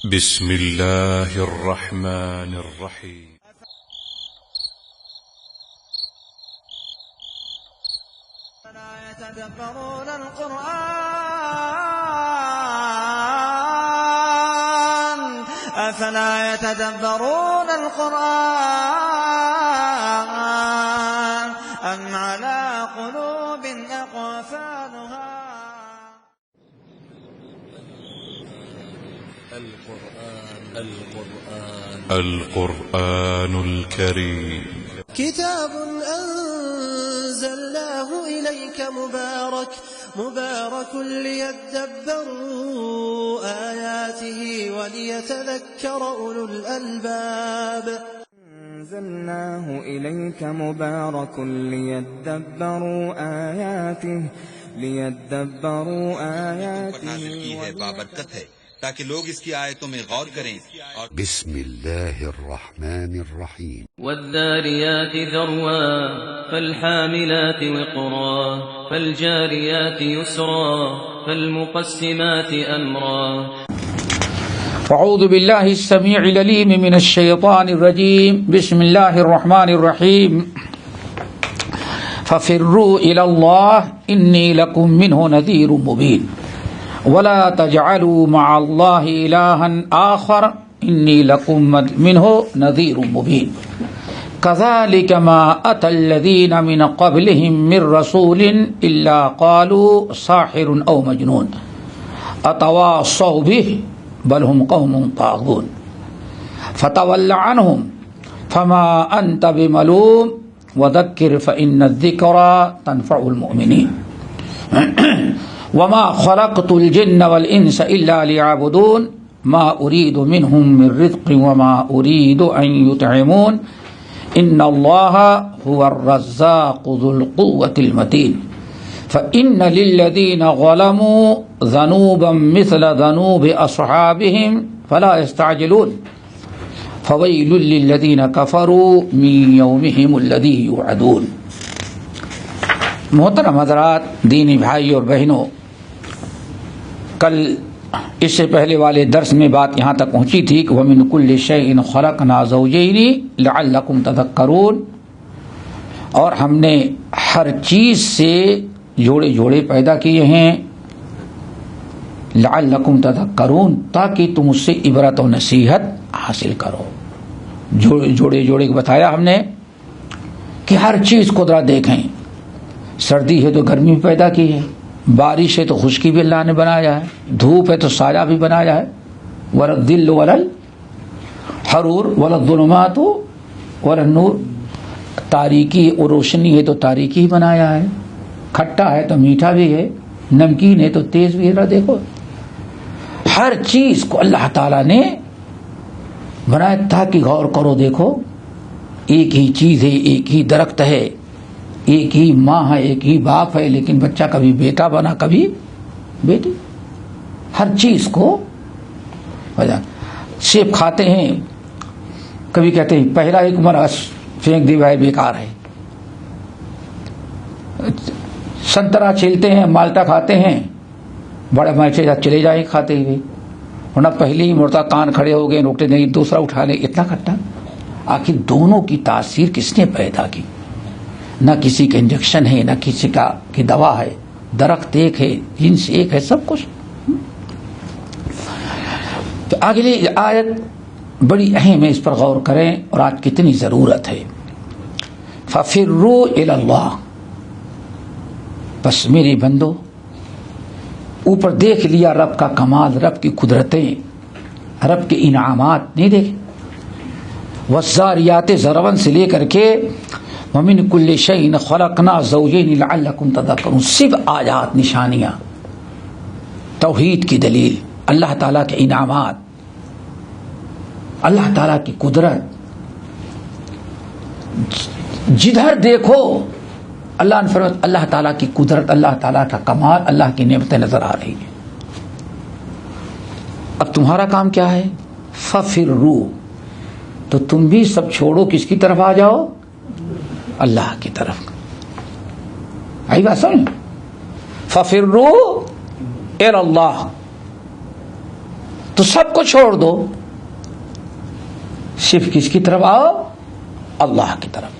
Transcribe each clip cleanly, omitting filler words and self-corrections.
بسم الله الرحمن الرحيم. أفلا يتدبرون القرآن أم على قلوب أقفالها. القرآن الكريم كتاب أنزلناه إليك مبارك ليدبروا آياته وليتذكر أولو الألباب. أنزلناه إليك مبارك ليدبروا آياته نازل کی ہے بابرکت ہے تاکہ لوگ اس کی آیتوں میں غور کریں اور بسم الله الرحمن الرحيم. والذاريات ذروا فالحاملات وقرا فالجاريات يسرا فالمقسمات أمرا. أعوذ بالله السميع العليم من الشيطان الرجيم. بسم الله الرحمن الرحيم. ففروا إلى الله إني لكم منه نذير مبين ولا تجعلوا مع الله إلها آخر إني لكم منه نذير مبين كذلك ما أتى الذين من قبلهم من رسول إلا قالوا ساحر أو مجنون أتواصوا به بل هم قوم طاغون فتول عنهم فما أنت بملوم وذكر فإن الذكرى تنفع المؤمنين وما خلقت الجن والإنس إلا ليعبدون ما أريد منهم من رزق وما أريد أن يطعمون إن الله هو الرزاق ذو القوة المتين فإن للذين ظلموا ذنوبا مثل ذنوب أصحابهم فلا يستعجلون فويل للذين كفروا من يومهم الذي يوعدون. محترم حضرات، دینی بھائی اور بہنوں، کل اس سے پہلے والے درس میں بات یہاں تک پہنچی تھی کہ وَمِن كُلِّ شَيْءٍ خَلَقْنَا زَوْجَيْنِ لَعَلَّكُمْ تَذَكَّرُونَ، اور ہم نے ہر چیز سے جوڑے جوڑے پیدا کیے ہیں لَعَلَّكُمْ تَذَكَّرُونَ، تاکہ تم اس سے عبرت و نصیحت حاصل کرو. جوڑے جوڑے بتایا ہم نے کہ ہر چیز کو ذرا دیکھیں. سردی ہے تو گرمی بھی پیدا کی ہے، بارش ہے تو خشکی بھی اللہ نے بنایا ہے، دھوپ ہے تو سایہ بھی بنایا ہے، وَلَلظِّلُّ وَلَلْحَرُورُ وَلَلظُّلُمَاتُ وَلَلنُّورُ، تاریکی اور روشنی ہے تو تاریکی ہی بنایا ہے، کھٹا ہے تو میٹھا بھی ہے، نمکین ہے تو تیز بھی ہے. دیکھو ہر چیز کو اللہ تعالیٰ نے بنایا تاکہ غور کرو. دیکھو ایک ہی چیز ہے، ایک ہی درخت ہے، ایک ہی ماں ہے، ایک ہی باپ ہے، لیکن بچہ کبھی بیٹا بنا کبھی بیٹی. ہر چیز کو سیب کھاتے ہیں، کبھی کہتے ہیں پہلا ایک مرض پھینک دی بھائی بیکار ہے. سنترا چھیلتے ہیں، مالٹا کھاتے ہیں، بڑے مرچے چلے جائیں کھاتے ہوئے، ورنہ پہلے ہی مرتا کان کھڑے ہو گئے، روکتے نہیں، دوسرا اٹھا لیں، اتنا کھٹا. آخر دونوں کی تاثیر کس نے پیدا کی؟ نہ کسی کا انجیکشن ہے، نہ کسی کا کی دوا ہے، درخت ایک ہے، جنس ایک ہے، سب کچھ. تو اگلی آیت بڑی اہم ہے، اس پر غور کریں اور آج کتنی ضرورت ہے. فَفِرُّوا إِلَى اللَّهِ، بس میرے بندو اوپر دیکھ لیا رب کا کمال، رب کی قدرتیں، رب کے انعامات نہیں دیکھے. والذاریات ذروا سے لے کر کے وَمِن كُلِّ شَيْءٍ خَلَقْنَا زَوْجَيْنِ لَعَلَّكُمْ تَذَكَّرُونَ، صرف آیات، نشانیاں، توحید کی دلیل، اللہ تعالیٰ کے انعامات، اللہ تعالیٰ کی قدرت. جدھر دیکھو اللہ نے فرمایا اللہ تعالیٰ کی قدرت، اللہ تعالیٰ کا کمال، اللہ کی نعمتیں نظر آ رہی ہیں. اب تمہارا کام کیا ہے؟ فَفِرُّوا، تو تم بھی سب چھوڑو، کس کی طرف آ جاؤ؟ اللہ کی طرف. آئی بات سمجھ؟ فَفِرُّوا إِلَى اللَّهِ، تو سب کو چھوڑ دو, صرف کس کی طرف آؤ؟ اللہ کی طرف.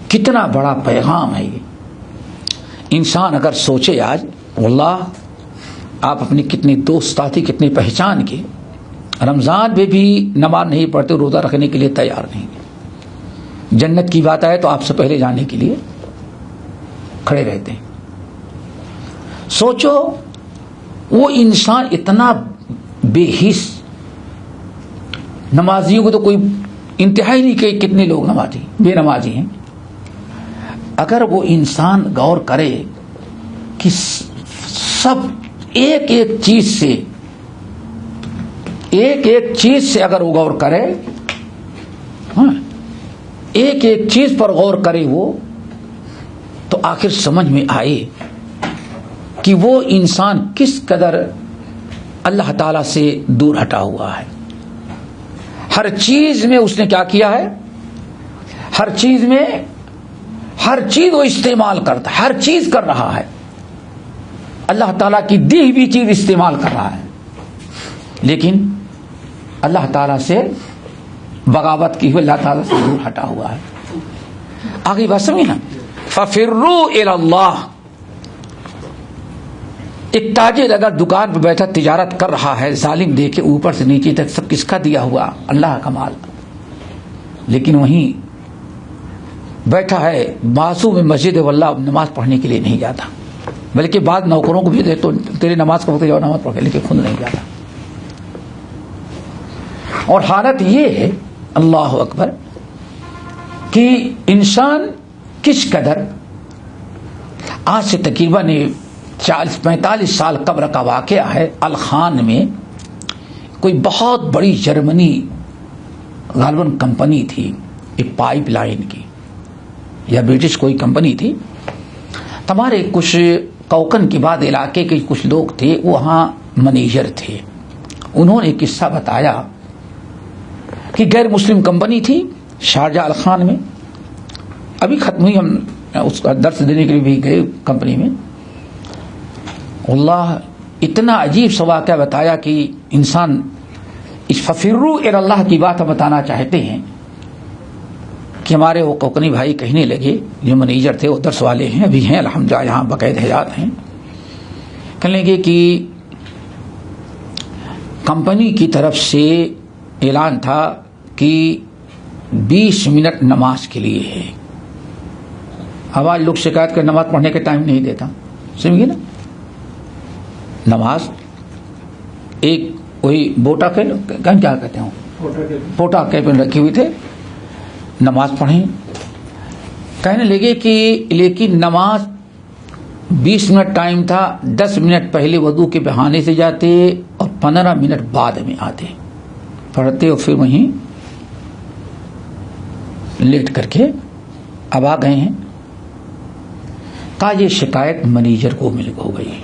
کتنا بڑا پیغام ہے یہ. انسان اگر سوچے آج, واللہ آپ اپنی کتنی دوست ساتھی کتنی پہچان کے رمضان میں بھی نماز نہیں پڑھتے, روزہ رکھنے کے لیے تیار نہیں, جنت کی بات آئے تو آپ سے پہلے جانے کے لیے کھڑے رہتے ہیں. سوچو وہ انسان اتنا بے حس, نمازیوں کو تو کوئی انتہائی نہیں کہ کتنے لوگ نمازی بے نمازی ہیں. اگر وہ انسان غور کرے کہ سب ایک ایک چیز سے اگر وہ غور کرے, ہاں ایک ایک چیز پر غور کرے وہ, تو آخر سمجھ میں آئے کہ وہ انسان کس قدر اللہ تعالی سے دور ہٹا ہوا ہے. ہر چیز میں اس نے کیا کیا ہے, ہر چیز وہ استعمال کرتا ہے, ہر چیز کر رہا ہے, اللہ تعالیٰ کی دی ہوئی چیز استعمال کر رہا ہے, لیکن اللہ تعالیٰ سے بغاوت کی ہوئی, اللہ تعالیٰ سے دور ہٹا ہوا ہے. آگے بات سمجھے نا, فَفِرُّوا إِلَى اللَّهِ. ایک تاجر اگر دکان پہ بیٹھا تجارت کر رہا ہے, ظالم دیکھے اوپر سے نیچے تک سب کس کا دیا ہوا, اللہ کا مال, لیکن وہیں بیٹھا ہے معصوم مسجد واللہ نماز پڑھنے کے لیے نہیں جاتا, بلکہ بعض نوکروں کو بھی دے تو تیرے نماز کا وقت جاؤ نماز پڑھ, لیکن خود نہیں جاتا. اور حالت یہ ہے, اللہ اکبر, کہ انسان کس قدر, آج سے تقریباً 40-45 سال قبل کا واقعہ ہے. الخان میں کوئی بہت بڑی جرمنی غالباً کمپنی تھی, ایک پائپ لائن کی یا برٹش کوئی کمپنی تھی. ہمارے کچھ کوکن کے بعد علاقے کے کچھ لوگ تھے, وہاں مینیجر تھے. انہوں نے ایک قصہ بتایا کہ غیر مسلم کمپنی تھی شارجہ الخان میں, ابھی ختم ہوئی, ہم اس کا درس دینے کے لیے بھی گئے کمپنی میں. اللہ اتنا عجیب سا واقعہ بتایا کہ انسان اس ففروا الی اللہ کی بات ہم بتانا چاہتے ہیں کہ ہمارے وہ کوکنی بھائی کہنے لگے, جو مینیجر تھے وہ درس والے ہیں, ابھی ہیں الحمدللہ یہاں باقاعدہ حیات ہیں, کہنے لگے کہ کمپنی کی طرف سے اعلان تھا کہ 20 منٹ نماز کے لیے ہے. اب آج لوگ شکایت کر نماز پڑھنے کا ٹائم نہیں دیتا, سمجھے نا. نماز ایک وہی بوٹا کے کیا کہتے ہیں, پوٹا کے پہ رکھے ہوئے تھے, نماز پڑھیں. کہنے لگے کہ لیکن نماز 20 منٹ ٹائم تھا, 10 منٹ پہلے وضو کے بہانے سے جاتے اور 15 منٹ بعد میں آتے, پڑھتے اور پھر وہیں لیٹ کر کے اب آ گئے ہیں. کہا یہ شکایت مینیجر کو مل ہو گئی.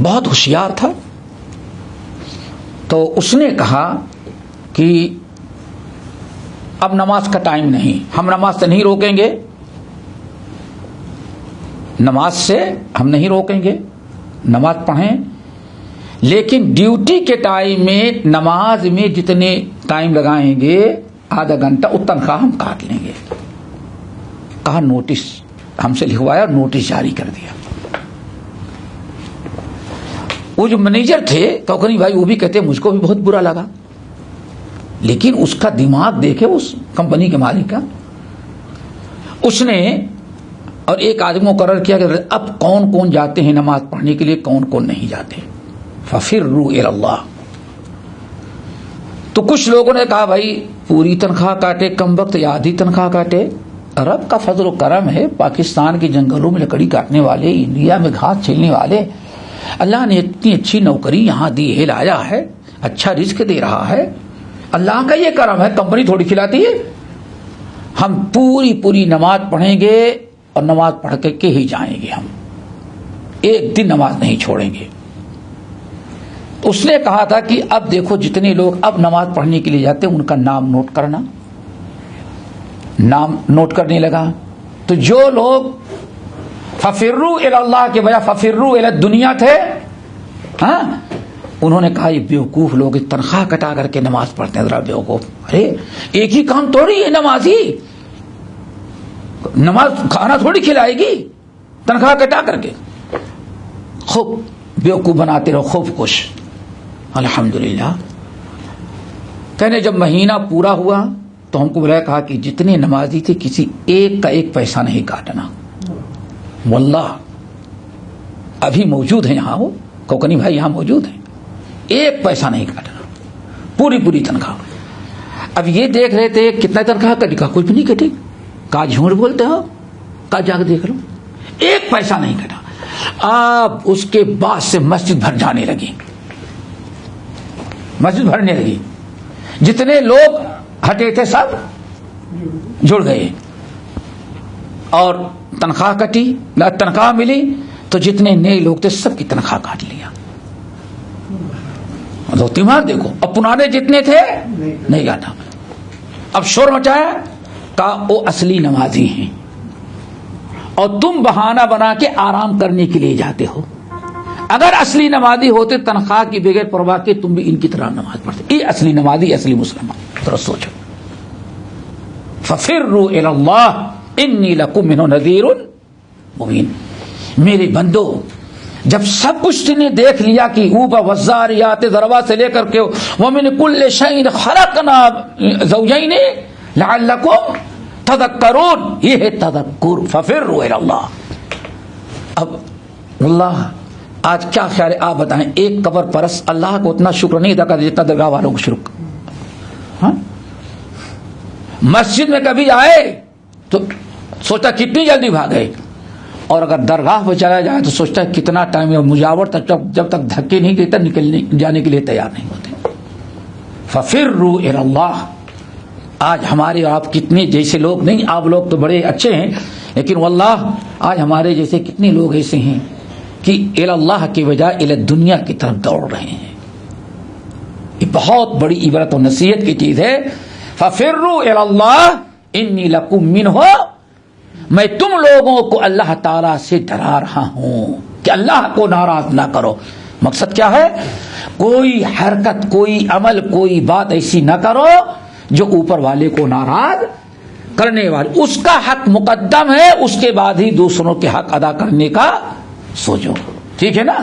بہت ہوشیار تھا, تو اس نے کہا کہ اب نماز کا ٹائم نہیں, ہم نماز سے نہیں روکیں گے, نماز سے ہم نہیں روکیں گے, نماز پڑھیں, لیکن ڈیوٹی کے ٹائم میں نماز میں جتنے ٹائم لگائیں گے آدھا گھنٹہ وہ تنخواہ ہم کاٹ لیں گے. کہا نوٹس ہم سے لکھوایا اور نوٹس جاری کر دیا. وہ جو مینیجر تھے کوکنی بھائی وہ بھی کہتے مجھ کو بھی بہت برا لگا, لیکن اس کا دماغ دیکھے اس کمپنی کے مالک کا, اس نے اور ایک آدمی مقرر کیا کہ اب کون کون جاتے ہیں نماز پڑھنے کے لیے, کون کون نہیں جاتے. ففروا الی اللہ. تو کچھ لوگوں نے کہا بھائی پوری تنخواہ کاٹے کم وقت یا آدھی تنخواہ کاٹے. رب کا فضل و کرم ہے, پاکستان کے جنگلوں میں لکڑی کاٹنے والے, انڈیا میں گھاس چھیلنے والے, اللہ نے اتنی اچھی نوکری یہاں دی ہے, لایا ہے, اچھا رزق دے رہا ہے, اللہ کا یہ کرم ہے, کمپنی تھوڑی کھلاتی ہے. ہم پوری نماز پڑھیں گے اور نماز پڑھ کے ہی جائیں گے, ہم ایک دن نماز نہیں چھوڑیں گے. اس نے کہا تھا کہ اب دیکھو جتنے لوگ اب نماز پڑھنے کے لیے جاتے ہیں ان کا نام نوٹ کرنا. نام نوٹ کرنے لگا, تو جو لوگ ففروا الی اللہ کے بجائے ففروا الی الدنیا تھے, ہاں انہوں نے کہا یہ بیوقوف لوگ تنخواہ کٹا کر کے نماز پڑھتے ہیں، ذرا بیوقوف، ارے ایک ہی کام تھوڑی ہے نمازی، نماز کھانا تھوڑی کھلائے گی تنخواہ کٹا کر کے، خوب بیوقوف بناتے رہو، خوب خوش۔ الحمدللہ کہنے جب مہینہ پورا ہوا تو ہم کو بلایا، کہا کہ جتنے نمازی تھے کسی ایک کا ایک پیسہ نہیں کاٹنا، واللہ ابھی موجود ہیں یہاں، وہ کوکنی بھائی یہاں موجود ہیں، ایک پیسہ نہیں کاٹنا، پوری تنخواہ۔ اب یہ دیکھ رہے تھے کتنا تنخواہ کٹے، کہا کچھ بھی نہیں کٹے، کہا جھوٹ بولتے ہو، کہا جا کے دیکھ لو، ایک پیسہ نہیں کٹا۔ اب اس کے بعد سے مسجد بھر جانے لگی، مسجد بھرنے لگی، جتنے لوگ ہٹے تھے سب جڑ گئے، اور تنخواہ کٹی، تنخواہ ملی تو جتنے نئے لوگ تھے سب کی تنخواہ کاٹ لیا۔ تو تیمار دیکھو، اب پرانے جتنے تھے نہیں کاٹا، اب شور مچایا، کہا وہ اصلی نمازی ہیں اور تم بہانہ بنا کے آرام کرنے کے لیے جاتے ہو، اگر اصلی نمازی ہوتے تنخواہ کی بغیر پرواہ کے تم بھی ان کی طرح نماز پڑھتے، یہ اصلی نمازی اصلی مسلمان۔ ذرا سوچو، ففروا الی اللہ انی لکم منہ نذیر مبین۔ میرے بندو، جب سب کچھ نے دیکھ لیا کہ اوبا والذاریات ذروا سے لے کر کے ومن کل شیء خلقنا زوجین لعلکم تذکرون، یہ ہے تذکر، ففروا الی اللہ۔ اب اللہ آج کیا خیال ہے آپ بتائیں، ایک قبر پرست اللہ کو اتنا شکر نہیں ادا کرتا جتنا درگاہ والوں کو شکر۔ ہاں مسجد میں کبھی آئے تو سوچتا کتنی جلدی بھاگے، اور اگر درگاہ پہ چلا جائے تو سوچتا ہے کتنا ٹائم ہے، مجاور تک جب تک دھکے نہیں دیتا نکلنے جانے کے لیے تیار نہیں ہوتے۔ ففروا الی اللہ۔ آج ہمارے اور آپ کتنے جیسے لوگ نہیں، آپ لوگ تو بڑے اچھے ہیں، لیکن واللہ آج ہمارے جیسے کتنے لوگ ایسے ہیں کہ الی اللہ کے بجائے الی دنیا کی طرف دوڑ رہے ہیں۔ یہ بہت بڑی عبرت و نصیحت کی چیز ہے۔ ففروا الی اللہ انی لکم منہ، میں تم لوگوں کو اللہ تعالی سے ڈرا رہا ہوں کہ اللہ کو ناراض نہ کرو۔ مقصد کیا ہے؟ کوئی حرکت، کوئی عمل، کوئی بات ایسی نہ کرو جو اوپر والے کو ناراض کرنے والی، اس کا حق مقدم ہے، اس کے بعد ہی دوسروں کے حق ادا کرنے کا سوچو، ٹھیک ہے نا؟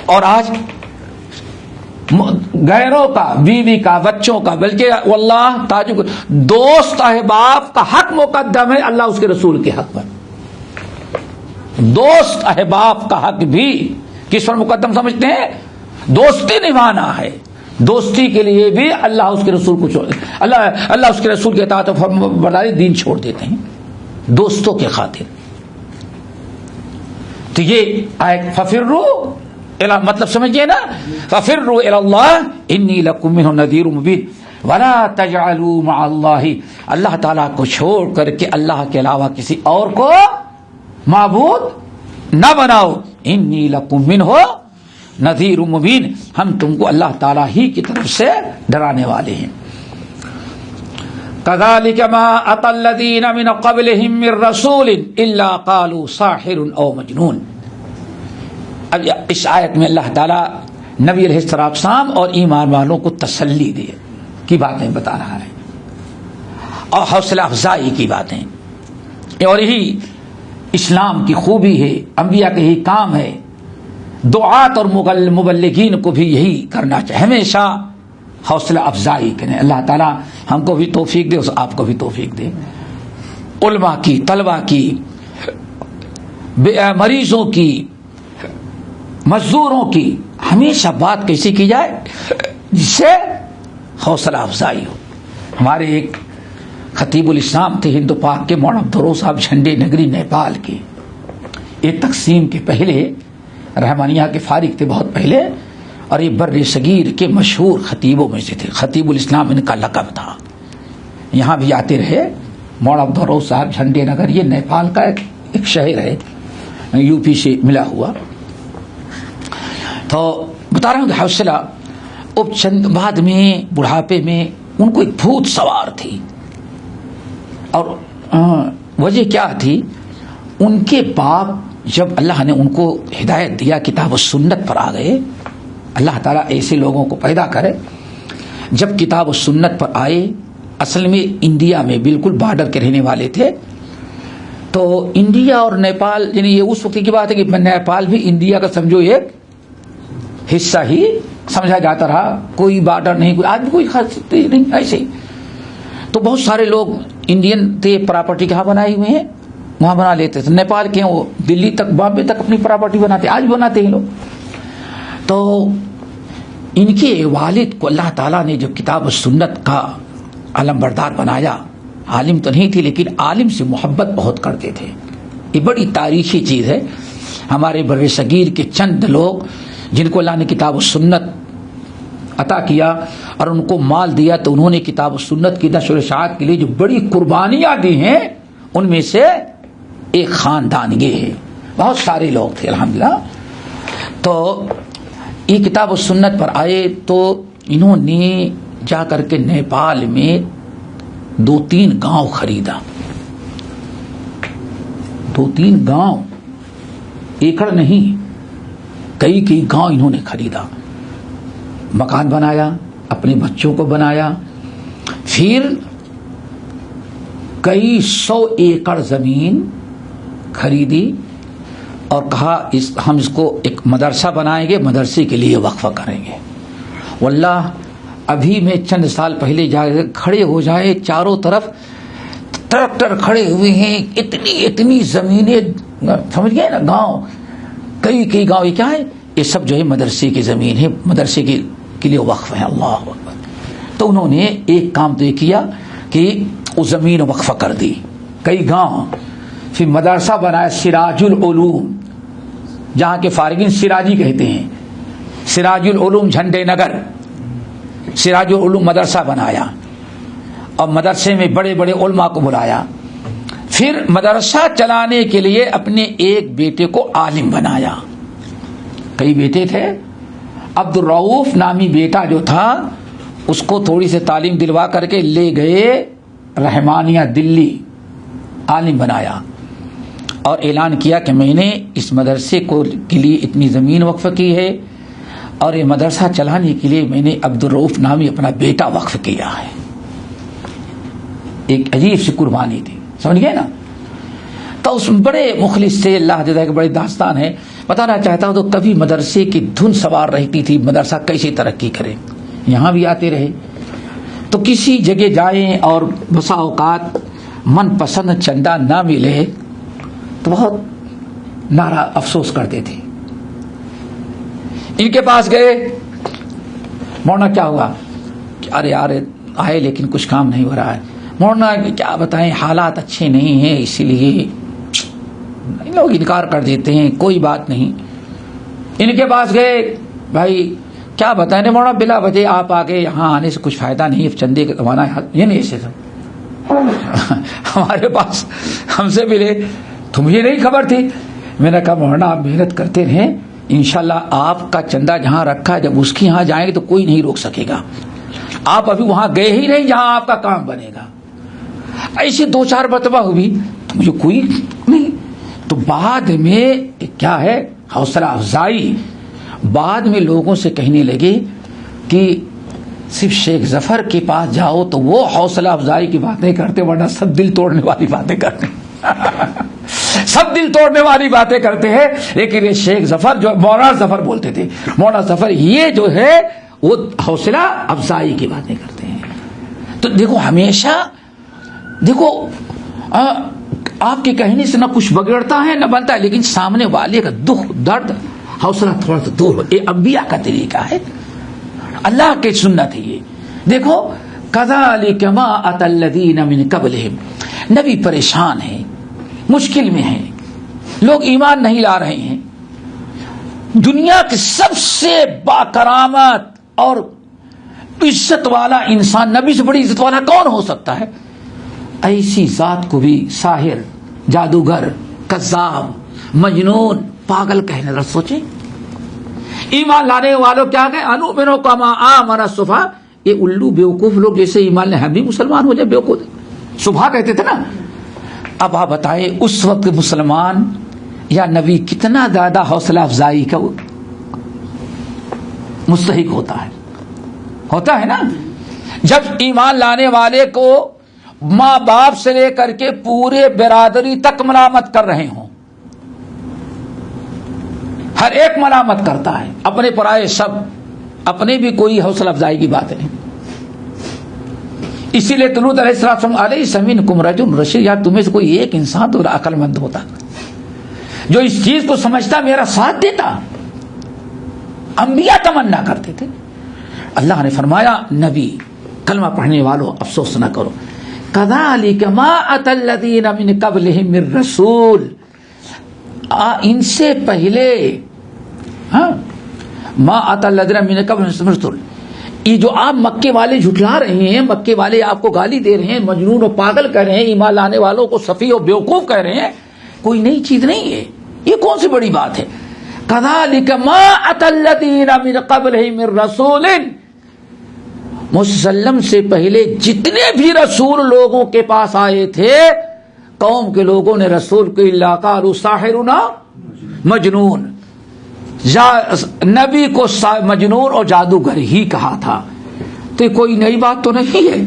اور آج غیروں کا، بیوی کا، بچوں کا، بلکہ واللہ تعجب، دوست احباب کا حق مقدم ہے اللہ اس کے رسول کے حق پر۔ دوست احباب کا حق بھی کس پر مقدم سمجھتے ہیں؟ دوستی نبھانا ہے، دوستی کے لیے بھی اللہ اس کے رسول کو اللہ اس کے رسول کے اطاعت و فرمانبرداری دین چھوڑ دیتے ہیں دوستوں کے خاطر۔ تو یہ آیت ففروا مطلب سمجھئے نا، ففروا الی اللہ انی لکم منہ نذیر مبین ولا تجعلوا مع اللہ، اللہ تعالیٰ کو چھوڑ کر کے اللہ کے علاوہ کسی اور کو معبود نہ بناؤ، انی لکم منہ نذیر مبین، ہم تم کو اللہ تعالیٰ ہی کی طرف سے ڈرانے والے ہیں۔ کذالک ما اتی الذین من قبلہم من رسول الا قالوا ساحر او مجنون۔ اب اس آیت میں اللہ تعالیٰ نبی علیہ السلام اور ایمان والوں کو تسلی دے کی باتیں بتا رہا ہے اور حوصلہ افزائی کی باتیں، اور یہی اسلام کی خوبی ہے، انبیاء کا یہی کام ہے، دعات اور مبلغین کو بھی یہی کرنا چاہیے، ہمیشہ حوصلہ افزائی کریں۔ اللہ تعالیٰ ہم کو بھی توفیق دے، آپ کو بھی توفیق دے، علماء کی، طلباء کی، مریضوں کی، مزدوروں کی ہمیشہ بات کیسی کی جائے جس سے حوصلہ افزائی ہو۔ ہمارے ایک خطیب الاسلام تھے ہند پاک کے، مولانا عبدالروف صاحب جھنڈے نگری نیپال کے، ایک تقسیم کے پہلے رحمانیہ کے فارغ تھے بہت پہلے، اور یہ بر صغیر کے مشہور خطیبوں میں سے تھے، خطیب الاسلام ان کا لقب تھا، یہاں بھی آتے رہے۔ مولانا عبدالروف صاحب جھنڈے نگر یہ نیپال کا ایک شہر ہے، یو پی سے ملا ہوا۔ تو بتا رہا ہوں کہ حوصلہ، اب چند بعد میں بڑھاپے میں ان کو ایک بھوت سوار تھی، اور وجہ کیا تھی؟ ان کے باپ جب اللہ نے ان کو ہدایت دیا، کتاب و سنت پر آ گئے، اللہ تعالیٰ ایسے لوگوں کو پیدا کرے. جب کتاب و سنت پر آئے، اصل میں انڈیا میں بالکل بارڈر کے رہنے والے تھے، تو انڈیا اور نیپال، یعنی یہ اس وقت کی بات ہے کہ نیپال بھی انڈیا کا سمجھو ایک حصہ ہی سمجھا جاتا رہا، کوئی بارڈر نہیں، کوئی آدمی کوئی خاص نہیں ایسے. تو بہت سارے لوگ انڈین تھے، پراپرٹی کہاں بنائی ہوئے ہیں وہاں بنا لیتے تھے. نیپال کے وہ دلی تک، بامبے تک اپنی پراپرٹی بناتے، آج بناتے ہیں لوگ. تو ان کے والد کو اللہ تعالیٰ نے جو کتاب و سنت کا علم بردار بنایا، عالم تو نہیں تھی لیکن عالم سے محبت بہت کرتے تھے. یہ بڑی تاریخی چیز ہے. ہمارے بر صغیر کے چند لوگ جن کو اللہ نے کتاب و سنت عطا کیا اور ان کو مال دیا، تو انہوں نے کتاب و سنت کی نشر و اشاعت کے لیے جو بڑی قربانیاں دی ہیں، ان میں سے ایک خاندان یہ ہے. بہت سارے لوگ تھے الحمدللہ. تو یہ کتاب و سنت پر آئے تو انہوں نے جا کر کے نیپال میں 2-3 گاؤں خریدا. 2-3 گاؤں، ایکڑ نہیں، کئی گاؤں انہوں نے خریدا. مکان بنایا، اپنے بچوں کو بنایا. پھر کئی 100 ایکڑ زمین خریدی اور کہا ہم اس کو ایک مدرسہ بنائیں گے، مدرسے کے لیے وقف کریں گے. واللہ ابھی میں چند سال پہلے کھڑے ہو جائے، چاروں طرف ٹریکٹر کھڑے ہوئے ہیں، اتنی زمینیں، سمجھ گئے نا، گاؤں، کئی گاؤں. یہ کیا ہے؟ یہ سب جو ہے مدرسے کی زمین ہے، مدرسے کے لیے وقف ہے. اللہ اکبر. تو انہوں نے ایک کام تو یہ کیا کہ اس زمین وقف کر دی، کئی گاؤں. پھر مدرسہ بنایا سراج العلوم، جہاں کے فارغین سراجی کہتے ہیں، سراج العلوم جھنڈے نگر، سراج العلوم مدرسہ بنایا اور مدرسے میں بڑے بڑے علماء کو بلایا. پھر مدرسہ چلانے کے لیے اپنے ایک بیٹے کو عالم بنایا. کئی بیٹے تھے، عبد الرؤوف نامی بیٹا جو تھا اس کو تھوڑی سی تعلیم دلوا کر کے لے گئے رحمانیہ دلی، عالم بنایا اور اعلان کیا کہ میں نے اس مدرسے کے لیے اتنی زمین وقف کی ہے اور یہ مدرسہ چلانے کے لیے میں نے عبد الرؤوف نامی اپنا بیٹا وقف کیا ہے. ایک عجیب سی قربانی تھی، سمجھ گئے نا. تو اس بڑے مخلص سے، اللہ جزائے، بڑی داستان ہے. بتانا چاہتا ہوں تو کبھی مدرسے کی دھن سوار رہتی تھی، مدرسہ کیسے ترقی کرے. یہاں بھی آتے رہے تو کسی جگہ جائیں اور بسا اوقات من پسند چندہ نہ ملے تو بہت نارا افسوس کرتے تھے. ان کے پاس گئے، مولانا کیا ہوا؟ ارے یار آئے لیکن کچھ کام نہیں ہو رہا ہے. مولانا کیا بتائیں، حالات اچھے نہیں ہیں، اسی لیے لوگ انکار کر دیتے ہیں. کوئی بات نہیں. ان کے پاس گئے، بھائی کیا بتائیں مولانا، بلا وجہ آپ آگے، یہاں آنے سے کچھ فائدہ نہیں، چندے کا زمانہ ہے. یہ نہیں ایسے ہمارے پاس ہم سے ملے، تمہیں نہیں خبر تھی. میں نے کہا مولانا آپ محنت کرتے رہیں، انشاءاللہ آپ کا چندہ جہاں رکھا ہے جب اس کے یہاں جائیں گے تو کوئی نہیں روک سکے گا. آپ ابھی وہاں گئے ہی نہیں جہاں آپ کا کام بنے گا. ایسے 2-4 مرتبہ ہوئی تو مجھے کوئی نہیں. تو بعد میں کیا ہے، حوصلہ افزائی، بعد میں لوگوں سے کہنے لگے کہ صرف شیخ ظفر کے پاس جاؤ تو وہ حوصلہ افزائی کی باتیں کرتے، ورنہ سب دل توڑنے والی باتیں کرتے سب دل توڑنے والی باتیں کرتے ہیں. لیکن یہ شیخ ظفر جو مولانا ظفر بولتے تھے، مولانا ظفر یہ جو ہے وہ حوصلہ افزائی کی باتیں کرتے ہیں. تو دیکھو ہمیشہ دیکھو آپ کے کہنے سے نہ کچھ بگڑتا ہے نہ بنتا ہے، لیکن سامنے والے کا دکھ درد حوصلہ تھوڑا سا دور ہو. یہ انبیاء کا طریقہ ہے، اللہ کی سنت ہے یہ. دیکھو کذالک ما اتی الذین من قبلہم، نبی پریشان ہیں، مشکل میں ہیں، لوگ ایمان نہیں لا رہے ہیں. دنیا کے سب سے باکرامت اور عزت والا انسان، نبی سے بڑی عزت والا کون ہو سکتا ہے؟ ایسی ذات کو بھی ساحر، جادوگر، کذاب، مجنون، پاگل کہنے لگا. سوچیں ایمان لانے والوں کیا کہ انؤمن کما آمن السفہاء، یہ الو بیوقوف لوگ جیسے ایمان لے ہم بھی مسلمان ہو جائے، بیوقوف صبح کہتے تھے نا. اب آپ بتائیں اس وقت مسلمان یا نبی کتنا زیادہ حوصلہ افزائی کا مستحق ہوتا ہے نا. جب ایمان لانے والے کو ماں باپ سے لے کر کے پورے برادری تک ملامت کر رہے ہوں، ہر ایک ملامت کرتا ہے، اپنے پرائے سب، اپنے بھی کوئی حوصلہ افزائی کی بات نہیں. اسی لیے طلوع علیہ السلام علیہ منکم رجل رشید، یا تمہیں سے کوئی ایک انسان تو عقل مند ہوتا جو اس چیز کو سمجھتا، میرا ساتھ دیتا. انبیاء تمنا کرتے تھے. اللہ نے فرمایا نبی کلمہ پڑھنے والوں افسوس نہ کرو، کذالک ما اتى الذین من قبلہم من رسول، ان سے پہلے ما اتى الذین من قبلہم من رسول، یہ جو آپ مکے والے جھٹلا رہے ہیں، مکے والے آپ کو گالی دے رہے ہیں، مجنون و پاگل کہہ رہے ہیں، ایمان لانے والوں کو سفیہ و بیوقوف کہہ رہے ہیں، کوئی نئی چیز نہیں ہے، یہ کون سی بڑی بات ہے. کذالک ما اتى الذین من قبلہم من رسول، مسلم سے پہلے جتنے بھی رسول لوگوں کے پاس آئے تھے، قوم کے لوگوں نے رسول کو الا قالوا ساحر مجنون، نبی کو مجنون اور جادوگر ہی کہا تھا. تو یہ کوئی نئی بات تو نہیں ہے.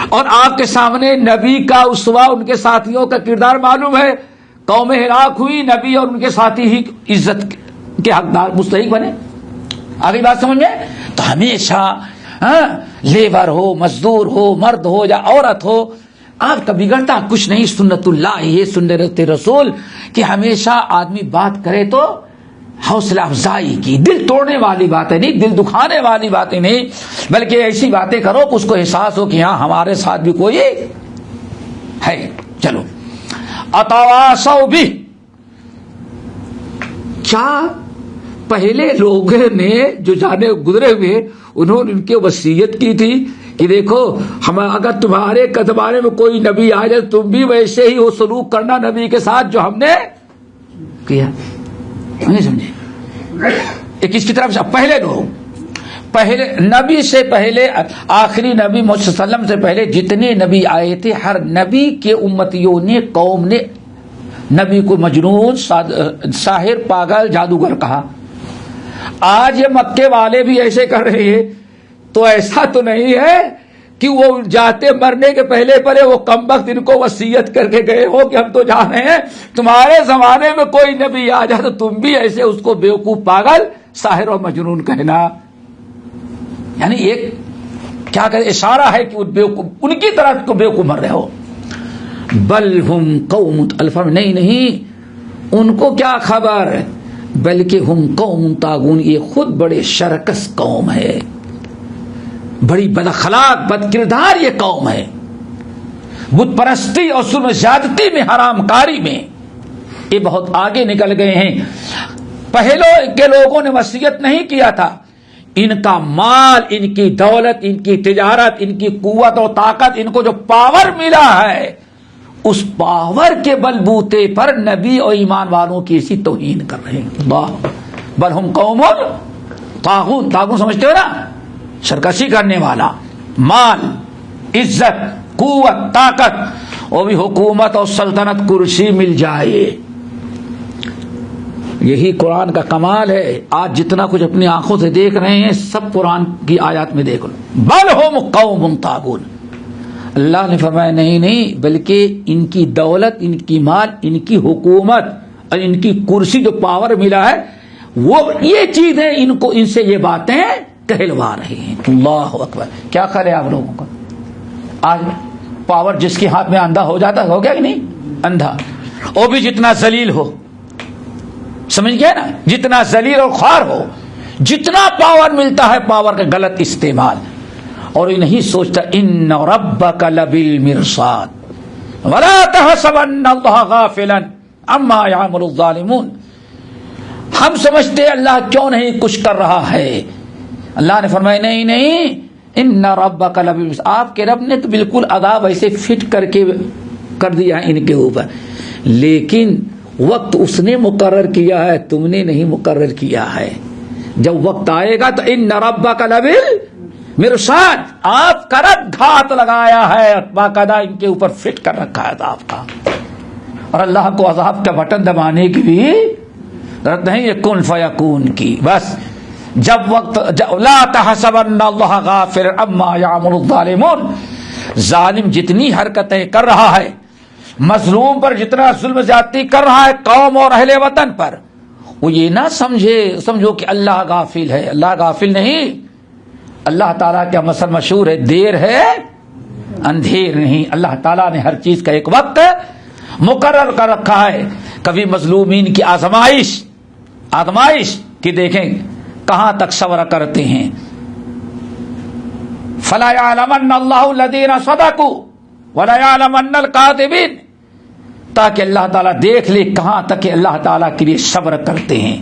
اور آپ کے سامنے نبی کا اسوہ، ان کے ساتھیوں کا کردار معلوم ہے. قوم ہلاک ہوئی، نبی اور ان کے ساتھی ہی عزت کے حقدار مستحق بنے. آگے بات سمجھ میں؟ تو ہمیشہ لیبر ہو، مزدور ہو، مرد ہو یا عورت ہو، آپ کا بگڑتا کچھ نہیں. سنت اللہ یہ سنت رسول کہ ہمیشہ آدمی بات کرے تو حوصلہ افزائی کی، دل توڑنے والی باتیں نہیں، دل دکھانے والی باتیں نہیں، بلکہ ایسی باتیں کرو کہ اس کو احساس ہو کہ ہاں ہمارے ساتھ بھی کوئی ہے. چلو اتواصوا بہ، کیا پہلے لوگوں نے جو جانے گزرے ہوئے انہوں نے ان کی وصیت کی تھی کہ دیکھو ہم اگر تمہارے زمانے میں کوئی نبی آ جائے تم بھی ویسے ہی وہ سلوک کرنا نبی کے ساتھ جو ہم نے کیا. نہیں سمجھے؟ ایک اس کی طرف سے پہلے لوگ، پہلے نبی سے پہلے آخری نبی محمد صلی اللہ علیہ وسلم سے پہلے جتنے نبی آئے تھے، ہر نبی کے امتیوں نے، قوم نے نبی کو مجنون، ساحر، پاگل، جادوگر کہا. آج یہ مکے والے بھی ایسے کر رہے ہیں. تو ایسا تو نہیں ہے کہ وہ جاتے مرنے کے پہلے پہلے وہ کمبخت ان کو وصیت کر کے گئے ہو کہ ہم تو جا رہے ہیں، تمہارے زمانے میں کوئی نبی آ جائے تو تم بھی ایسے اس کو بیوقوف، پاگل، ساحر اور مجنون کہنا. یعنی ایک کیا کہ اشارہ ہے کہ ان کی طرح کو بیوقوف مر رہے ہو. بل ہم قوم، الفا نہیں ان کو کیا خبر، بلکہ ہم قوم طاغون، یہ خود بڑے شرکس قوم ہے، بڑی بد اخلاق، بد کردار یہ قوم ہے. بت پرستی اور ظلم زیادتی میں، حرام کاری میں یہ بہت آگے نکل گئے ہیں. پہلے کے لوگوں نے وصیت نہیں کیا تھا. ان کا مال، ان کی دولت، ان کی تجارت، ان کی قوت و طاقت، ان کو جو پاور ملا ہے، اس پاور کے بلبوتے پر نبی اور ایمان والوں کی اسی توہین کر رہے ہیں. اللہ، بل ہم قوم طاغون، طاغون سمجھتے ہو نا، سرکشی کرنے والا، مال، عزت، قوت، طاقت، وہ بھی حکومت اور سلطنت، کرسی مل جائے. یہی قرآن کا کمال ہے. آج جتنا کچھ اپنی آنکھوں سے دیکھ رہے ہیں سب قرآن کی آیات میں دیکھ لو. بل ہم قوم طاغون، اللہ نے فرمایا نہیں، بلکہ ان کی دولت، ان کی مال، ان کی حکومت اور ان کی کرسی جو پاور ملا ہے، وہ یہ چیزیں ان کو، ان سے یہ باتیں کہلوا رہے ہیں. اللہ اکبر. کیا خیال ہے آپ لوگوں کا؟ آج پاور جس کے ہاتھ میں اندھا ہو جاتا، ہو گیا کہ نہیں؟ اندھا، وہ بھی جتنا ذلیل ہو، سمجھ گیا نا، جتنا ذلیل اور خوار ہو، جتنا پاور ملتا ہے پاور کا غلط استعمال، اور یہ نہیں سوچتا ان ربک لبالمرصاد ولا تحسبن اللہ غافلا عما یعمل الظالمون. ہم سمجھتے اللہ کیوں نہیں کچھ کر رہا ہے. اللہ نے فرمایا نہیں، ان ربک لبالمرصاد، آپ کے رب نے تو بالکل عذاب ایسے فٹ کر کے کر دیا ہے ان کے اوپر، لیکن وقت اس نے مقرر کیا ہے، تم نے نہیں مقرر کیا ہے. جب وقت آئے گا تو ان ربک لبالمرصاد، آپ کا رب گھات لگایا ہے، باقاعدہ ان کے اوپر فٹ کر رکھا ہے عذاب کا. اور اللہ کو عذاب کا بٹن دبانے کی بھی ضرورت نہیں، یہ کن فیکون کی، بس لا تحسبن اللہ غافل عما یعمل الظالمون، ظالم جتنی حرکتیں کر رہا ہے، مظلوم پر جتنا ظلم زیادتی کر رہا ہے قوم اور اہل وطن پر، وہ یہ نہ سمجھو کہ اللہ غافل ہے. اللہ غافل نہیں. اللہ تعالیٰ کا مثل مشہور ہے، دیر ہے اندھیر نہیں. اللہ تعالیٰ نے ہر چیز کا ایک وقت مقرر کر رکھا ہے. کبھی مظلومین کی آزمائش کی دیکھیں کہاں تک صبر کرتے ہیں. فلا يعلمن اللہ الذین صدقوا ولا يعلمن الكاذبین، تاکہ اللہ تعالیٰ دیکھ لے کہاں تک کہ اللہ تعالیٰ کے لیے صبر کرتے ہیں.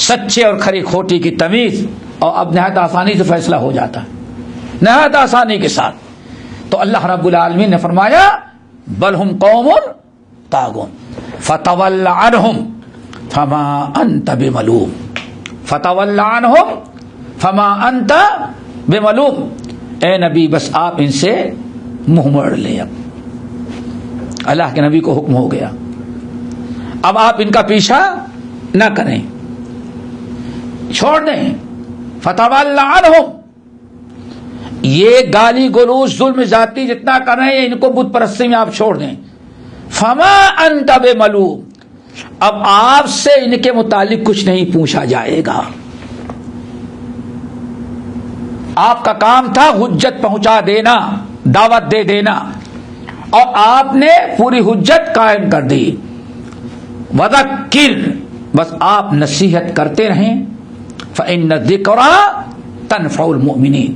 سچے اور کھری کھوٹی کی تمیز اور اب نہایت آسانی سے فیصلہ ہو جاتا ہے، نہایت آسانی کے ساتھ. تو اللہ رب العالمین نے فرمایا بل ہم قوم طاغون فتول عنہم فما انت بملوم، فتول عنہم فما انت بملوم. اے نبی بس آپ ان سے منہ موڑ لیں. اب اللہ کے نبی کو حکم ہو گیا، اب آپ ان کا پیچھا نہ کریں، چھوڑ دیں. فتول عنہم، یہ گالی گلوچ ظلم ذاتی جتنا کر رہے ہیں ان کو بت پرستی میں آپ چھوڑ دیں. فما انت بملوم، اب آپ سے ان کے متعلق کچھ نہیں پوچھا جائے گا. آپ کا کام تھا حجت پہنچا دینا، دعوت دے دینا، اور آپ نے پوری حجت قائم کر دی. وذکر، بس آپ نصیحت کرتے رہیں. فإن الذکرى تنفع المؤمنین،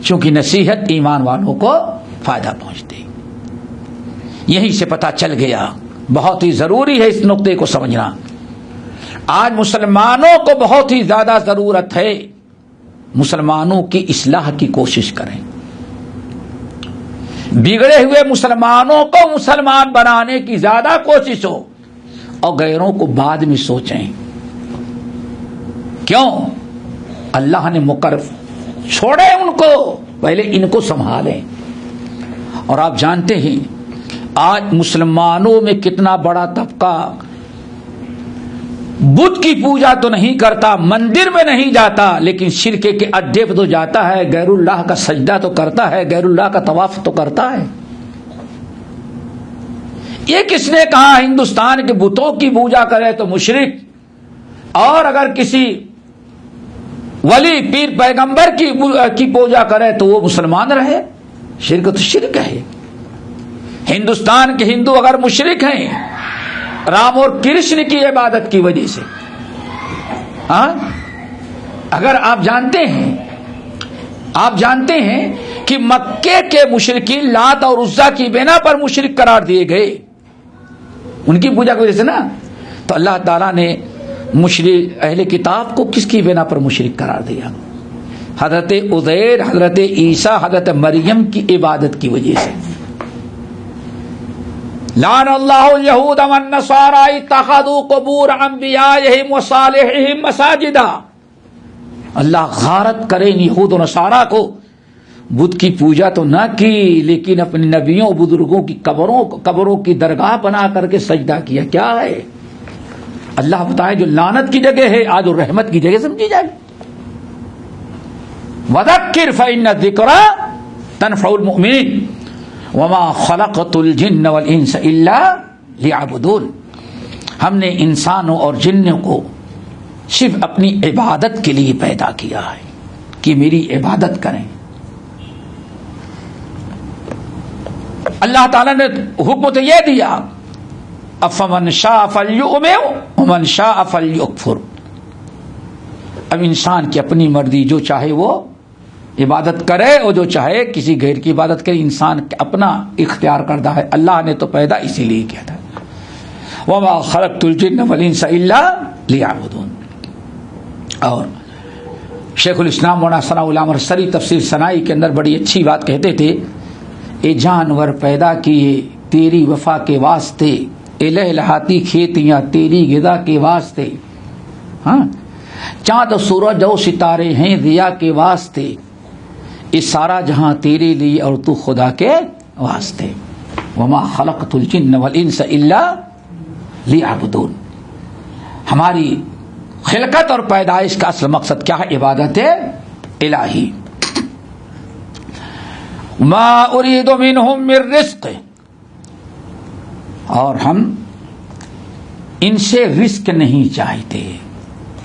چونکہ نصیحت ایمان والوں کو فائدہ پہنچتی. یہیں سے پتہ چل گیا، بہت ہی ضروری ہے اس نقطے کو سمجھنا. آج مسلمانوں کو بہت ہی زیادہ ضرورت ہے مسلمانوں کی اصلاح کی کوشش کریں. بگڑے ہوئے مسلمانوں کو مسلمان بنانے کی زیادہ کوشش ہو اور غیروں کو بعد میں سوچیں. کیوں؟ اللہ نے مقرر چھوڑے ان کو، پہلے ان کو سنبھالیں. اور آپ جانتے ہیں آج مسلمانوں میں کتنا بڑا طبقہ بت کی پوجا تو نہیں کرتا، مندر میں نہیں جاتا، لیکن شرک کے اڈے پہ تو جاتا ہے، غیر اللہ کا سجدہ تو کرتا ہے، غیر اللہ کا طواف تو کرتا ہے. یہ کس نے کہا ہندوستان کے بتوں کی پوجا کرے تو مشرک، اور اگر کسی ولی پیر پیغمبر کی پوجا کرے تو وہ مسلمان رہے؟ شرک تو شرک ہے. ہندوستان کے ہندو اگر مشرک ہیں رام اور کرشن کی عبادت کی وجہ سے، اگر آپ جانتے ہیں کہ مکے کے مشرکین لات اور عزا کی بنا پر مشرک قرار دیے گئے ان کی پوجا کی وجہ سے نا، تو اللہ تعالیٰ نے مشرک اہل کتاب کو کس کی بنا پر مشرک قرار دیا؟ حضرت عزیر، حضرت عیسیٰ، حضرت مریم کی عبادت کی وجہ سے. لعن اللہ الیہود والنصارى اتخذوا قبور انبیائہم وصالحہم مساجدا. اللہ غارت کرے یہود و نصارہ کو، بدھ کی پوجا تو نہ کی لیکن اپنے نبیوں بزرگوں کی قبروں کی درگاہ بنا کر کے سجدہ کیا. کیا ہے؟ اللہ بتائے جو لعنت کی جگہ ہے آج وہ رحمت کی جگہ سمجھی جائے. وذکر فإن الذکرى تنفع المؤمنین وما خلقت الجن والانس الا لیعبدون. ہم نے انسانوں اور جنوں کو صرف اپنی عبادت کے لیے پیدا کیا ہے کہ میری عبادت کریں. اللہ تعالیٰ نے حکم تو یہ دیا افمن شاء فلیؤمن ومن شاء فلیکفر. اب انسان کی اپنی مرضی، جو چاہے وہ عبادت کرے اور جو چاہے کسی غیر کی عبادت کرے. انسان اپنا اختیار کردہ ہے، اللہ نے تو پیدا اسی لیے کیا تھا. وما خلقت الجن والانس الا لیعبدون. اور شیخ الاسلام مولانا ثناء اللہ مرسلی تفسیر ثنائی کے اندر بڑی اچھی بات کہتے تھے، اے جانور پیدا کیے تیری وفا کے واسطے، اے لہلہاتی کھیتیاں تیری غذا کے واسطے، چاند سورج اور ستارے ہیں ضیا کے واسطے، یہ سارا جہاں تیرے لیے اور تو خدا کے واسطے. وما خلقت الجن والانس الا لیعبدون. ہماری خلقت اور پیدائش کا اصل مقصد کیا ہے؟ عبادت الہی. ما اريد منهم من رزق، اور ہم ان سے رزق نہیں چاہتے.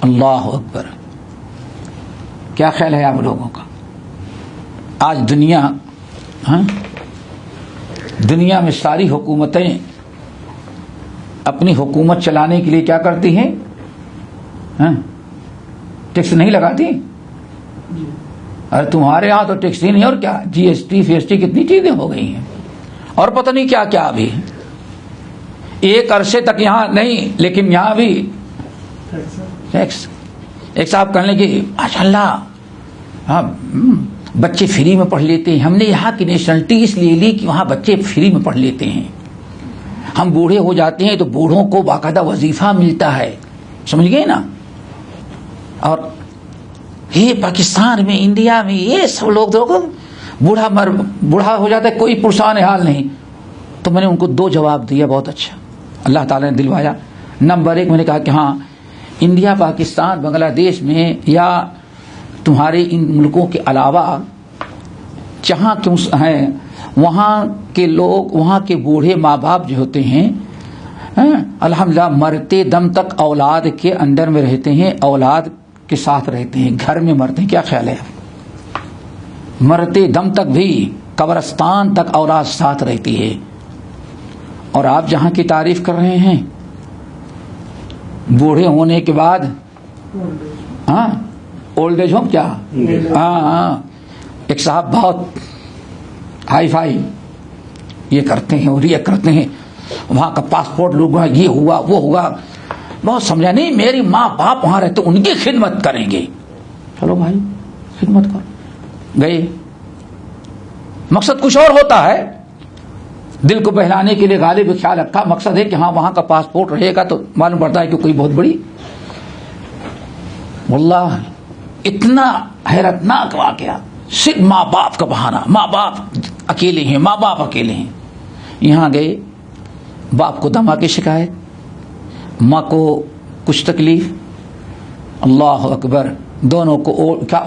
اللہ اکبر. کیا خیال ہے آپ لوگوں کا؟ آج دنیا میں ساری حکومتیں اپنی حکومت چلانے کے لیے کیا کرتی ہیں؟ ٹیکس نہیں لگاتی؟ ارے تمہارے ہاں تو ٹیکس ہی نہیں، اور کیا جی ایس ٹی فی ایس ٹی کتنی چیزیں ہو گئی ہیں، اور پتہ نہیں کیا کیا. ابھی ایک عرصے تک یہاں نہیں، لیکن یہاں بھی ٹیکس. ایک صاحب کہنے لگے ماشاء اللہ ہاں بچے فری میں پڑھ لیتے ہیں. ہم نے یہاں کی نیشنلٹی اس لیے لی کہ وہاں بچے فری میں پڑھ لیتے ہیں. ہم بوڑھے ہو جاتے ہیں تو بوڑھوں کو باقاعدہ وظیفہ ملتا ہے، سمجھ گئے نا. اور یہ پاکستان میں انڈیا میں یہ سب لوگ دیکھو بوڑھا ہو جاتا ہے، کوئی پرسان حال نہیں. تو میں نے ان کو 2 جواب دیا، بہت اچھا اللہ تعالیٰ نے دلوایا. نمبر 1 میں نے کہا کہ ہاں انڈیا پاکستان بنگلہ دیش میں یا تمہارے ان ملکوں کے علاوہ جہاں کیوں ہیں وہاں کے لوگ، وہاں کے بوڑھے ماں باپ جو ہوتے ہیں الحمدللہ مرتے دم تک اولاد کے انڈر میں رہتے ہیں، اولاد کے ساتھ رہتے ہیں، گھر میں مرتے ہیں. کیا خیال ہے؟ مرتے دم تک بھی قبرستان تک اولاد ساتھ رہتی ہے. اور آپ جہاں کی تعریف کر رہے ہیں بوڑھے ہونے کے بعد اولڈ ایج ہوم، کیا ایک صاحب بہت ہائی فائی یہ کرتے ہیں اور یہ کرتے ہیں، وہاں کا پاسپورٹ لوگ یہ ہوا وہ ہوا، بہت سمجھا نہیں میری ماں باپ وہاں رہتے ان کی خدمت کریں گے. چلو بھائی خدمت کرو. گئے، مقصد کچھ اور ہوتا ہے، دل کو بہلانے کے لیے غالب خیال رکھا. مقصد ہے کہ ہاں وہاں کا پاسپورٹ رہے گا تو معلوم پڑتا ہے کہ کوئی بہت بڑی. واللہ اتنا حیرتناک واقعہ، صرف ماں باپ کا بہانہ، ماں باپ اکیلے ہیں، ماں باپ اکیلے ہیں. یہاں گئے، باپ کو دما کی شکایت، ماں کو کچھ تکلیف. اللہ اکبر، دونوں کو کیا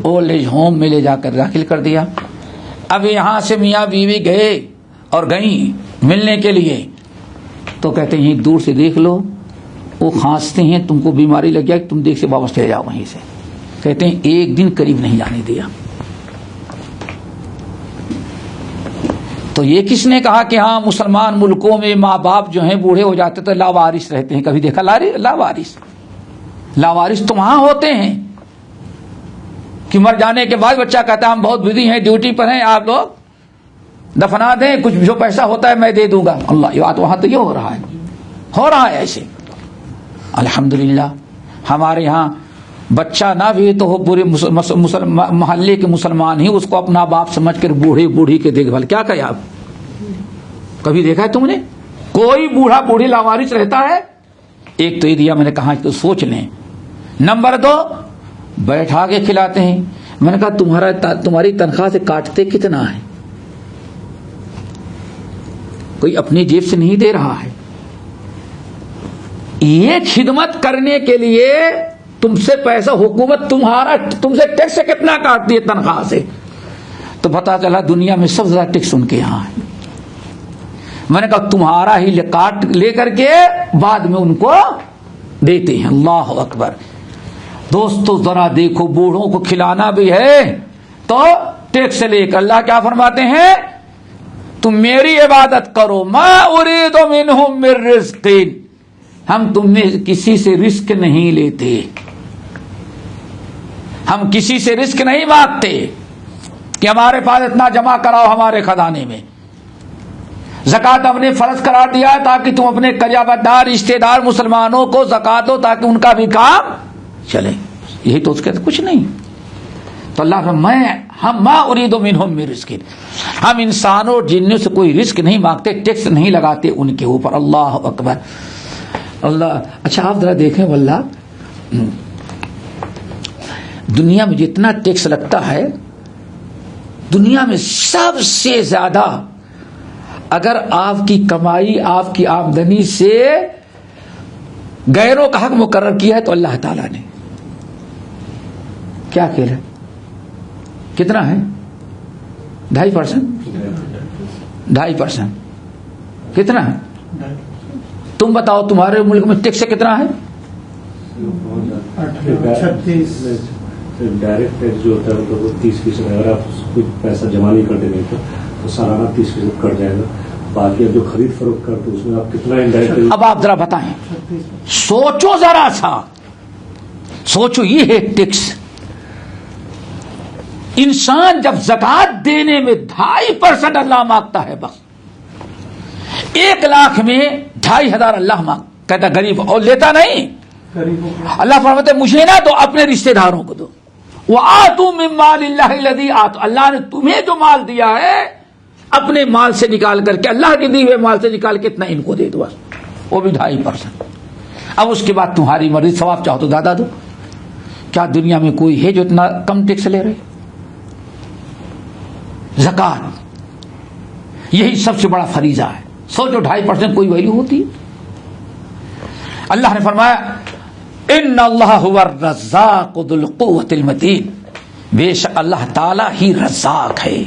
اولڈ ایج ہوم میں لے جا کر داخل کر دیا. اب یہاں سے میاں بیوی گئے اور گئیں ملنے کے لیے تو کہتے ہیں دور سے دیکھ لو، وہ کھانستے ہیں، تم کو بیماری لگ گیا، تم دیکھ سے واپس چلے جاؤ وہیں سے. کہتے ہیں ایک دن قریب نہیں جانے دیا. تو یہ کس نے کہا کہ ہاں مسلمان ملکوں میں ماں باپ جو ہیں بوڑھے ہو جاتے تو لاوارث رہتے ہیں؟ کبھی دیکھا لاوارث تو وہاں ہوتے ہیں کہ مر جانے کے بعد بچہ کہتا ہے ہم بہت بزی ہیں، ڈیوٹی پر ہیں، آپ لوگ دفنا دیں، کچھ جو پیسہ ہوتا ہے میں دے دوں گا. اللہ، یہ بات وہاں تو یہ ہو رہا ہے ایسے. الحمدللہ ہمارے یہاں بچہ نہ بھی تو ہو پورے محلے کے مسلمان ہی اس کو اپنا باپ سمجھ کر بوڑھے بوڑھی کے دیکھ بھال. کیا کہے آپ؟ کبھی دیکھا ہے تم نے کوئی بوڑھا بوڑھی لاوارث رہتا ہے؟ ایک تو یہ دیا میں نے کہا تو سوچ لیں. نمبر 2 بیٹھا کے کھلاتے ہیں. میں نے کہا تمہاری تنخواہ سے کاٹتے کتنا ہے؟ کوئی اپنی جیب سے نہیں دے رہا ہے. یہ خدمت کرنے کے لیے تم سے پیسہ حکومت تم سے ٹیکس کتنا کاٹتی ہے تنخواہ سے؟ تو پتا چلا دنیا میں سب سے زیادہ ٹیکس ان کے یہاں ہے. میں نے کہا تمہارا ہی کاٹ لے کر کے بعد میں ان کو دیتے ہیں. اللہ اکبر. دوستو ذرا دیکھو، بوڑھوں کو کھلانا بھی ہے تو ٹیکس لے کر. اللہ کیا فرماتے ہیں؟ تم میری عبادت کرو. ما اريد منهم من رزق، ہم تم نے کسی سے رزق نہیں لیتے، ہم کسی سے رزق نہیں مانگتے کہ ہمارے پاس اتنا جمع کراؤ ہمارے خزانے میں. زکات ہم نے فرض قرار دیا ہے تاکہ تم اپنے قرابت دار رشتے دار مسلمانوں کو زکات دو تاکہ ان کا بھی کام چلے. یہی تو اس کے کچھ نہیں. تو اللہ ہم ما اريد منهم من رزق، ہم انسانوں جنوں سے کوئی رزق نہیں مانگتے، ٹیکس نہیں لگاتے ان کے اوپر. اللہ اکبر. اللہ. اچھا آپ ذرا دیکھیں واللہ دنیا میں جتنا ٹیکس لگتا ہے، دنیا میں سب سے زیادہ اگر آپ کی کمائی، آپ کی آمدنی سے غیروں کا حق مقرر کیا ہے تو اللہ تعالیٰ نے کیا کیا؟ کتنا ہے؟ 2.5%. 2.5% کتنا ہے؟ تم بتاؤ تمہارے ملک میں ٹیکس کتنا ہے؟ 36. ڈائریکٹ ٹیکس جو ہوتا ہے وہ 30%. اگر آپ کوئی پیسہ جمع نہیں کرتے نہیں تو سالانہ 30% کٹ جائے گا. باقی اب جو خرید فروخت کرتے اس میں آپ کتنا انڈائریکٹ. اب آپ ذرا بتائیں, سوچو ذرا سا, سوچو یہ ہے ٹیکس. انسان جب زکات دینے میں 2.5% اللہ مانگتا ہے, بس 1 لاکھ میں 2,500 اللہ مانگ کہتا غریب, اور لیتا نہیں. اللہ فرماتے مجھے نہ دو, اپنے رشتہ داروں کو دو. وَآتُوا مِن مَالِ اللَّهِ الَّذِي آتَاكُمْ, اللہ نے تمہیں جو مال دیا ہے اپنے مال سے نکال کر کے, اللہ کے دیے ہوئے مال سے نکال کے اتنا ان کو دے دو, وہ بھی 2.5%. اب اس کے بعد تمہاری مرضی, ثواب چاہو تو زیادہ دو. کیا دنیا میں کوئی ہے جو اتنا کم ٹیکس لے رہے؟ زکات یہی سب سے بڑا فریضہ ہے. سوچو 2.5% کوئی ویلیو ہوتی ہے؟ اللہ نے فرمایا ان اللہ هو الرزاق ذو القوة المتین, بے شک اللہ تعالی ہی رزاق ہے,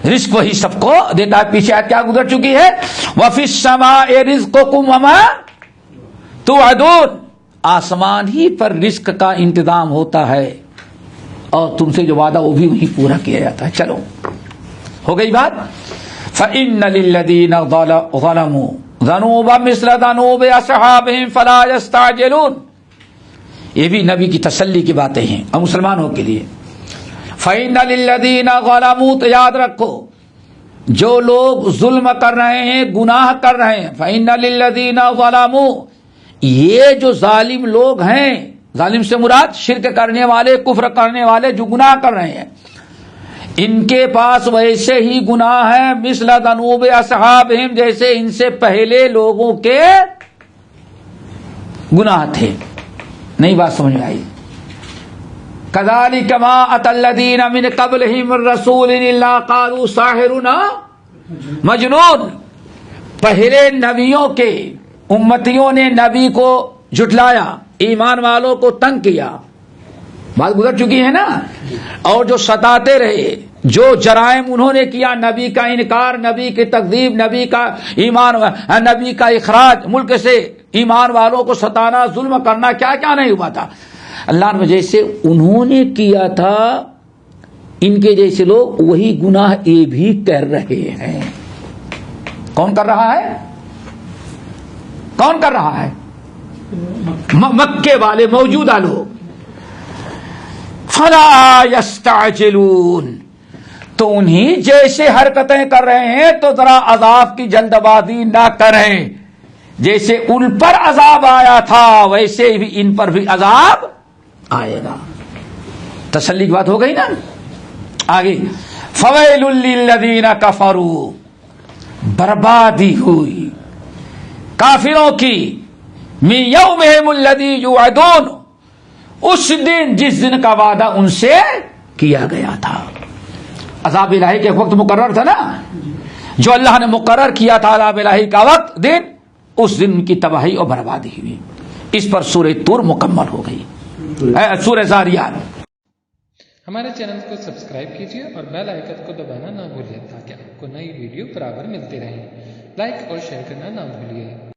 رزق وہی سب کو دیتا ہے. پیچھے آیت کیا گزر چکی ہے, وَفِي السَّمَاءِ رِزْقُكُمْ وَمَا تُوعَدُونَ, آسمان ہی پر رزق کا انتظام ہوتا ہے اور تم سے جو وعدہ وہ بھی وہی پورا کیا جاتا ہے. چلو ہو گئی بات. فَإِنَّ لِلَّذِينَ ظَلَمُوا ذَنُوبًا مِثْلَ ذَنُوبِ أَصْحَابِهِمْ فَلَا يَسْتَعْجِلُونَ. یہ بھی نبی کی تسلی کی باتیں ہیں اور مسلمانوں کے لیے. فَإِنَّ لِلَّذِينَ ظَلَمُوا, تو یاد رکھو جو لوگ ظلم کر رہے ہیں, گناہ کر رہے ہیں, فَإِنَّ لِلَّذِينَ ظَلَمُوا, یہ جو ظالم لوگ ہیں, ظالم سے مراد شرک کرنے والے, کفر کرنے والے, جو گناہ کر رہے ہیں, ان کے پاس ویسے ہی گناہ ہے مثل ذنوب اصحابہم, جیسے ان سے پہلے لوگوں کے گناہ تھے. نہیں بات سمجھ میں آئی؟ کذالک ما اتی الذین من قبلہم الرسول الا قالوا ساحر مجنون. پہلے نبیوں کے امتیوں نے نبی کو جھٹلایا, ایمان والوں کو تنگ کیا, بات گزر چکی ہے نا. اور جو ستاتے رہے, جو جرائم انہوں نے کیا, نبی کا انکار, نبی کی تکذیب, نبی کا ایمان, نبی کا اخراج ملک سے, ایمان والوں کو ستانا, ظلم کرنا, کیا کیا نہیں ہوا تھا. اللہ نے جیسے انہوں نے کیا تھا, ان کے جیسے لوگ وہی گناہ یہ بھی کر رہے ہیں. کون کر رہا ہے؟ کون کر رہا ہے؟ مکے والے موجودہ لوگ. فلا یستعجلون, تو انہیں جیسے حرکتیں کر رہے ہیں تو ذرا عذاب کی جلد بازی نہ کریں. جیسے ان پر عذاب آیا تھا ویسے بھی ان پر بھی عذاب آئے گا. تسلی کی بات ہو گئی نا. آگے فویل للذین کفروا, بربادی ہوئی کافروں کی, من یومہم الذی یوعدون, اس دن جس دن کا وعدہ ان سے کیا گیا تھا. عذاب الہی کے وقت مقرر تھا نا, جو اللہ نے مقرر کیا تھا عذاب الہی کا وقت, دن, اس دن کی تباہی اور بربادی ہوئی. اس پر سورہ طور مکمل ہو گئی. سورہ زاریات. ہمارے چینل کو سبسکرائب کیجیے اور بیل آئیکن کو دبانا نہ بھولیے تاکہ آپ کو نئی ویڈیو برابر ملتی رہیں. لائک اور شیئر کرنا نہ بھولیے.